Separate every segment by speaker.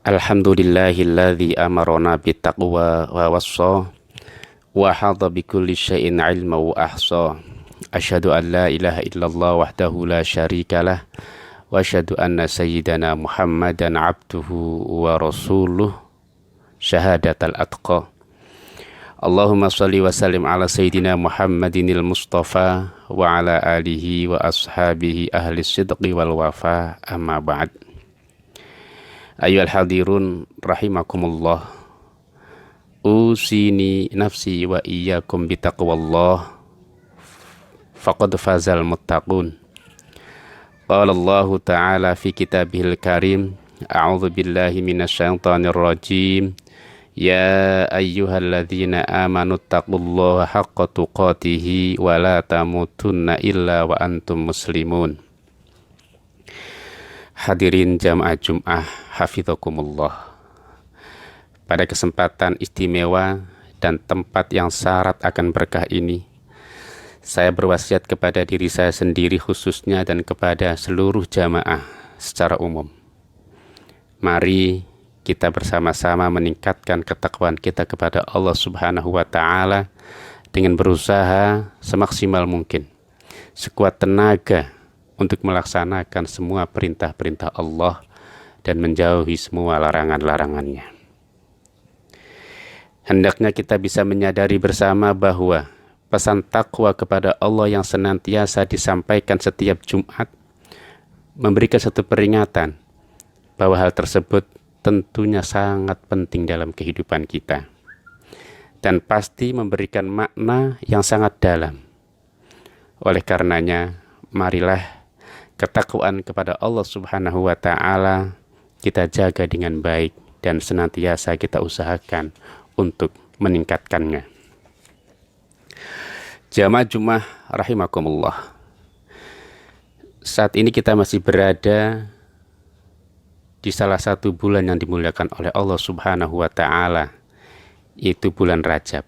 Speaker 1: Alhamdulillahilladzi amarona bittaqwa wa wassa wa hadha bikulli syai'in ilma wa ahsa. Asyhadu an la ilaha illallah wahdahu la syarikalah wa asyhadu anna sayyidana Muhammadan abduhu wa rasuluh syahadatal atqa. Allahumma shalli wa sallim ala sayyidina Muhammadinil Mustafa wa ala alihi wa ashabihi ahli sidqi wal wafa, amma ba'd. Ayyuhal hadirun rahimakumullah, usini nafsi wa iyyakum bitaqwallah faqad fazal muttaqun. Qala Allahu ta'ala fi kitabihil karim, a'udzu billahi minasyaitonir rajim. Ya ayyuhalladzina amanu taqullaha haqqa tuqatih wa la tamutunna illa wa antum muslimun. Hadirin jamaah Jum'ah hafidhakumullah. Pada kesempatan istimewa dan tempat yang syarat akan berkah ini, saya berwasiat kepada diri saya sendiri khususnya dan kepada seluruh jamaah secara umum. Mari kita bersama-sama meningkatkan ketakwaan kita kepada Allah Subhanahu wa Ta'ala dengan berusaha semaksimal mungkin, sekuat tenaga untuk melaksanakan semua perintah-perintah Allah dan menjauhi semua larangan-larangannya. Hendaknya kita bisa menyadari bersama bahwa pesan takwa kepada Allah yang senantiasa disampaikan setiap Jumat memberikan satu peringatan bahwa hal tersebut tentunya sangat penting dalam kehidupan kita dan pasti memberikan makna yang sangat dalam. Oleh karenanya, marilah ketakwaan kepada Allah Subhanahu wa Ta'ala kita jaga dengan baik dan senantiasa kita usahakan untuk meningkatkannya. Jamaah Jum'ah rahimakumullah. Saat ini kita masih berada di salah satu bulan yang dimuliakan oleh Allah Subhanahu wa Ta'ala, yaitu bulan Rajab.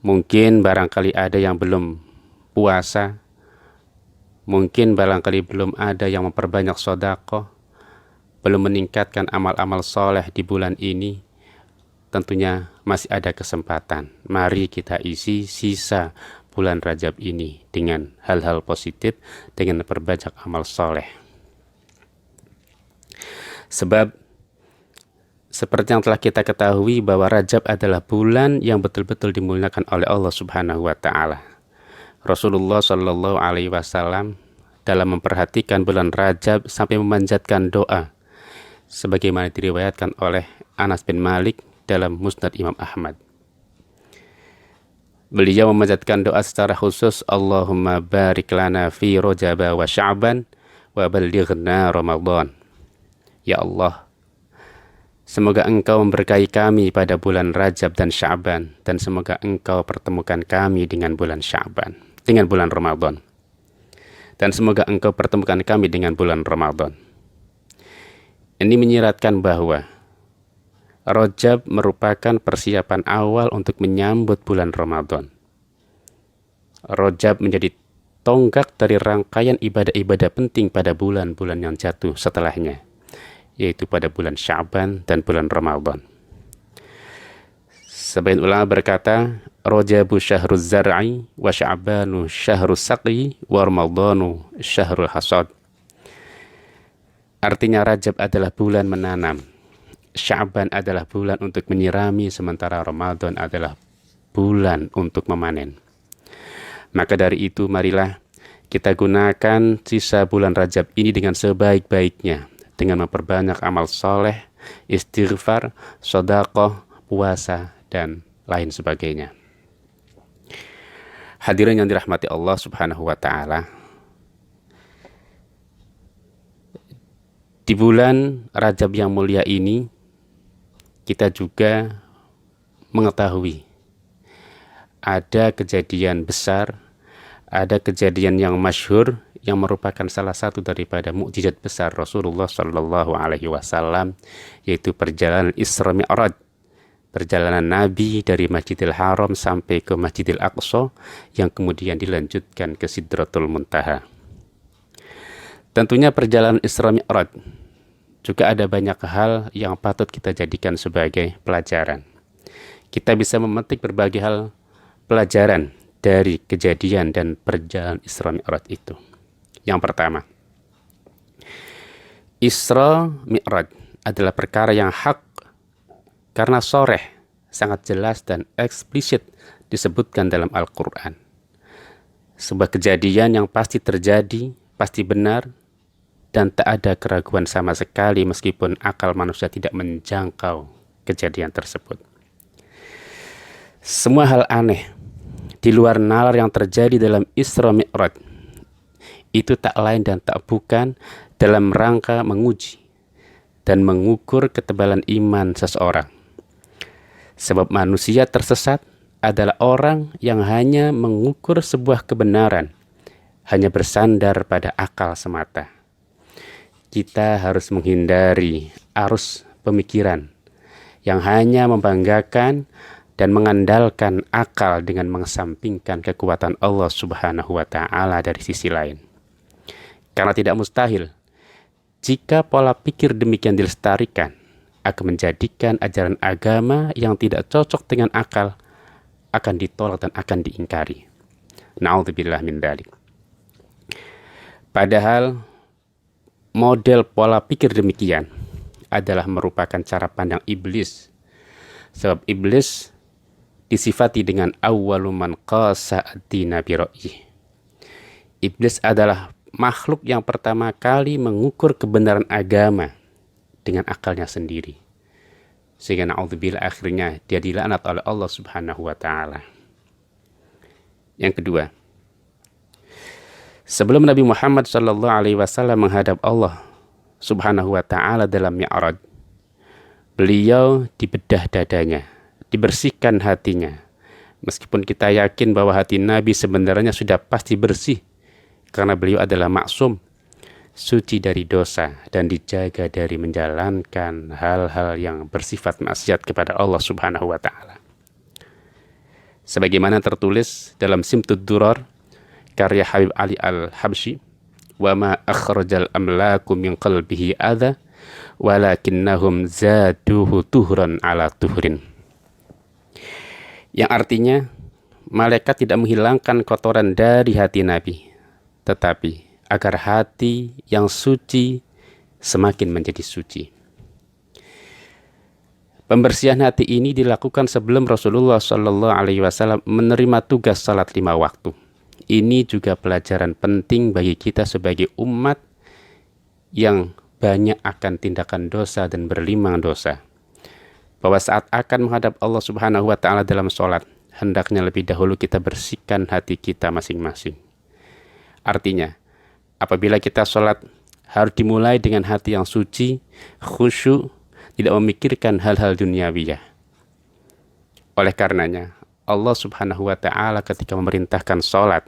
Speaker 1: Mungkin barangkali ada yang belum puasa, mungkin barangkali belum ada yang memperbanyak sedekah, belum meningkatkan amal-amal soleh di bulan ini. Tentunya masih ada kesempatan. Mari kita isi sisa bulan Rajab ini dengan hal-hal positif, dengan memperbanyak amal soleh. Sebab seperti yang telah kita ketahui bahwa Rajab adalah bulan yang betul-betul dimuliakan oleh Allah Subhanahu wa Ta'ala. Rasulullah Shallallahu Alaihi Wasallam dalam memperhatikan bulan Rajab sampai memanjatkan doa, sebagaimana diriwayatkan oleh Anas bin Malik dalam Musnad Imam Ahmad. Beliau memanjatkan doa secara khusus, Allahumma barik lana fi Rajab wa Sya'ban wa ballighna Ramadan. Ya Allah, semoga Engkau memberkahi kami pada bulan Rajab dan Sya'ban, dan semoga Engkau pertemukan kami dengan bulan Sya'ban, dengan bulan Ramadan. Dan semoga Engkau pertemukan kami dengan bulan Ramadan. Ini menyiratkan bahwa Rajab merupakan persiapan awal untuk menyambut bulan Ramadan. Rajab menjadi tonggak dari rangkaian ibadah-ibadah penting pada bulan-bulan yang jatuh setelahnya, yaitu pada bulan Sya'ban dan bulan Ramadan. Sebagian ulama berkata, Rajabu syahruz zar'i wa Sya'banu syahrus saqi wa Ramadanu syahrul hasad. Artinya Rajab adalah bulan menanam, Sya'ban adalah bulan untuk menyirami, sementara Ramadan adalah bulan untuk memanen. Maka dari itu marilah kita gunakan sisa bulan Rajab ini dengan sebaik-baiknya, dengan memperbanyak amal soleh, istighfar, sedekah, puasa, dan lain sebagainya. Hadirin yang dirahmati Allah Subhanahu wa Ta'ala, di bulan Rajab yang mulia ini kita juga mengetahui ada kejadian besar, ada kejadian yang masyhur yang merupakan salah satu daripada mukjizat besar Rasulullah Shallallahu Alaihi Wasallam, yaitu perjalanan Isra Mi'raj, perjalanan Nabi dari Masjidil Haram sampai ke Masjidil Aqsa yang kemudian dilanjutkan ke Sidratul Muntaha. Tentunya perjalanan Isra Mi'raj juga ada banyak hal yang patut kita jadikan sebagai pelajaran. Kita bisa memetik berbagai hal pelajaran dari kejadian dan perjalanan Isra Mi'raj itu. Yang pertama, Isra Mi'raj adalah perkara yang hak karena sharih sangat jelas dan eksplisit disebutkan dalam Al-Quran. Sebuah kejadian yang pasti terjadi, pasti benar, dan tak ada keraguan sama sekali meskipun akal manusia tidak menjangkau kejadian tersebut. Semua hal aneh di luar nalar yang terjadi dalam Isra Mi'raj itu tak lain dan tak bukan dalam rangka menguji dan mengukur ketebalan iman seseorang. Sebab manusia tersesat adalah orang yang hanya mengukur sebuah kebenaran, hanya bersandar pada akal semata. Kita harus menghindari arus pemikiran yang hanya membanggakan dan mengandalkan akal dengan mengesampingkan kekuatan Allah Subhanahu wa Ta'ala dari sisi lain. Karena tidak mustahil jika pola pikir demikian dilestarikan akan menjadikan ajaran agama yang tidak cocok dengan akal akan ditolak dan akan diingkari. Na'udzubillah min dzalik. Padahal model pola pikir demikian adalah merupakan cara pandang iblis. Sebab iblis disifati dengan awwalu man qasa ad-dina bi ra'yih. Iblis adalah makhluk yang pertama kali mengukur kebenaran agama dengan akalnya sendiri. Sehingga na'udzubillah akhirnya dia dilaknat oleh Allah Subhanahu wa Ta'ala. Yang kedua, sebelum Nabi Muhammad SAW menghadap Allah Subhanahu wa Ta'ala dalam Mi'raj, beliau dibedah dadanya, dibersihkan hatinya. Meskipun kita yakin bahwa hati Nabi sebenarnya sudah pasti bersih, karena beliau adalah maksum, suci dari dosa dan dijaga dari menjalankan hal-hal yang bersifat maksiat kepada Allah Subhanahu wa Ta'ala. Sebagaimana tertulis dalam Simtud Durar karya Habib Ali Al-Habsyi, wa ma akhrajal amlaku min qalbihi adha walakinnahum zaduhu tuhran ala tuhrin. Yang artinya, malaikat tidak menghilangkan kotoran dari hati Nabi, tetapi agar hati yang suci semakin menjadi suci. Pembersihan hati ini dilakukan sebelum Rasulullah SAW menerima tugas salat 5 waktu. Ini juga pelajaran penting bagi kita sebagai umat yang banyak akan tindakan dosa dan berlimang dosa. Bahwa saat akan menghadap Allah Subhanahu wa Ta'ala dalam sholat, hendaknya lebih dahulu kita bersihkan hati kita masing-masing. Artinya, apabila kita sholat harus dimulai dengan hati yang suci, khusyuk, tidak memikirkan hal-hal duniawiyah. Oleh karenanya, Allah Subhanahu wa Ta'ala ketika memerintahkan sholat,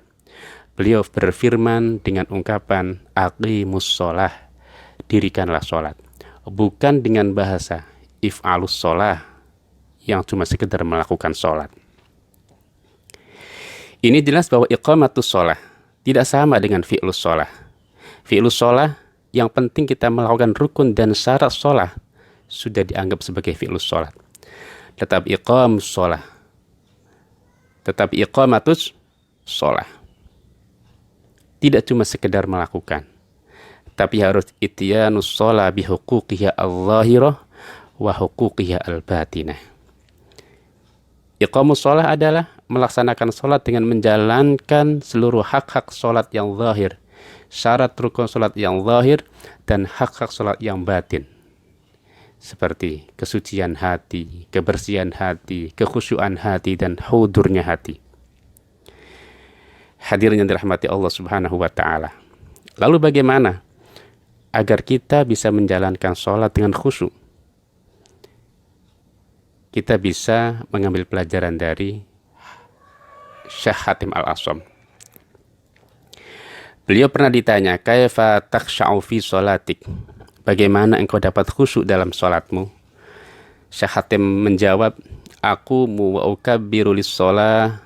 Speaker 1: beliau berfirman dengan ungkapan aqimus sholah, dirikanlah sholat, bukan dengan bahasa if'alus sholah yang cuma sekedar melakukan sholat. Ini jelas bahwa iqamatus sholah tidak sama dengan fi'lus sholah. Fi'lus sholah yang penting kita melakukan rukun dan syarat sholah sudah dianggap sebagai fi'lus sholat. Tetapi iqamus sholah, tetapi iqamatus sholah tidak cuma sekedar melakukan, tapi harus ityanus sholah bihuquqiha al-zahirah wa huquqiha al-batinah. Iqamus sholah adalah melaksanakan sholat dengan menjalankan seluruh hak-hak sholat yang zahir, syarat rukun sholat yang zahir, dan hak-hak sholat yang batin, seperti kesucian hati, kebersihan hati, kekhusyuan hati, dan hudurnya hati. Hadirin yang dirahmati Allah Subhanahu wa Ta'ala. Lalu bagaimana agar kita bisa menjalankan sholat dengan khusyuk? Kita bisa mengambil pelajaran dari Syekh Hatim Al-Asham. Beliau pernah ditanya, kaifa taksha'u fi sholatik? Bagaimana engkau dapat khusyuk dalam sholatmu? Syekh Hatim menjawab, aku wa ukabbiru lis-sholah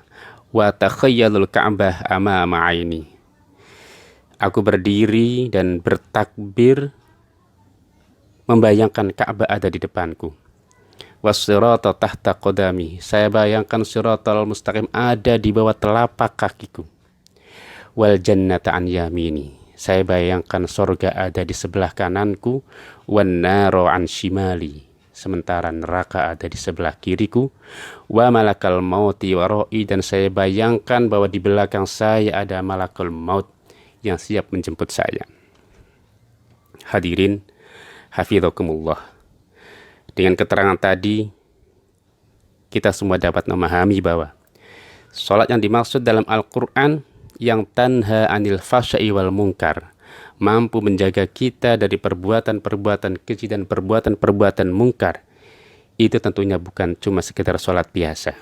Speaker 1: wa takhayyalul ka'bah amama aini. Aku berdiri dan bertakbir membayangkan Ka'bah ada di depanku. Was-sirata tahta qadami, saya bayangkan siratal mustaqim ada di bawah telapak kakiku. Wal jannata an yamini, saya bayangkan sorga ada di sebelah kananku. Wan naro an shimali, sementara neraka ada di sebelah kiriku. Wa malakal mauti waroi, dan saya bayangkan bahwa di belakang saya ada malakul maut yang siap menjemput saya. Hadirin hafidhakumullah, dengan keterangan tadi kita semua dapat memahami bahwa salat yang dimaksud dalam Al-Quran yang tanha anil fahsya'i wal munkar, mampu menjaga kita dari perbuatan-perbuatan keji dan perbuatan-perbuatan mungkar, itu tentunya bukan cuma sekedar sholat biasa.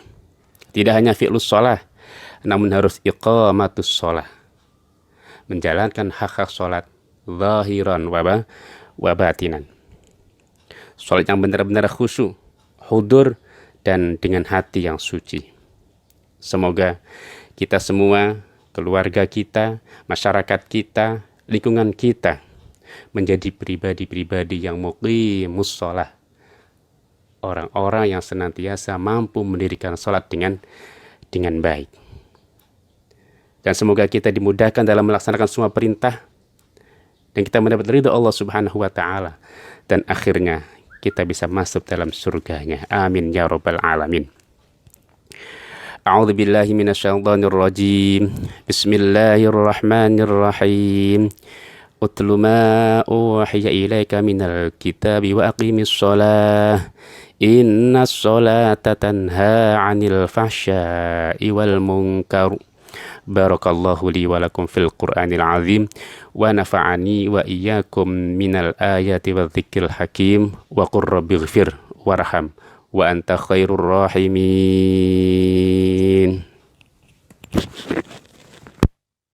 Speaker 1: Tidak hanya fi'lus sholah, namun harus iqamatus sholah, menjalankan hak-hak sholat zahiran wa batinan. Sholat yang benar-benar khusyuk, hudur, dan dengan hati yang suci. Semoga kita semua, keluarga kita, masyarakat kita, lingkungan kita menjadi pribadi-pribadi yang muqimus sholah, orang-orang yang senantiasa mampu mendirikan sholat dengan baik. Dan semoga kita dimudahkan dalam melaksanakan semua perintah, dan kita mendapat ridha Allah Subhanahu wa Ta'ala, dan akhirnya kita bisa masuk dalam surganya. Amin ya rabbal alamin. A'udzu billahi minasyaitonir rajim. Bismillahirrahmanirrahim. Utlu ma uhiya ilaika minal kitabi wa aqimis shalah. Innas sholata tanha 'anil fahsya'i wal munkar. Barakallahu li wa lakum fil Qur'anil azim wa nafa'ani wa iyyakum minal ayati wa dzikril hakim wa qur rabbighfir warham wa anta khairur rahimin.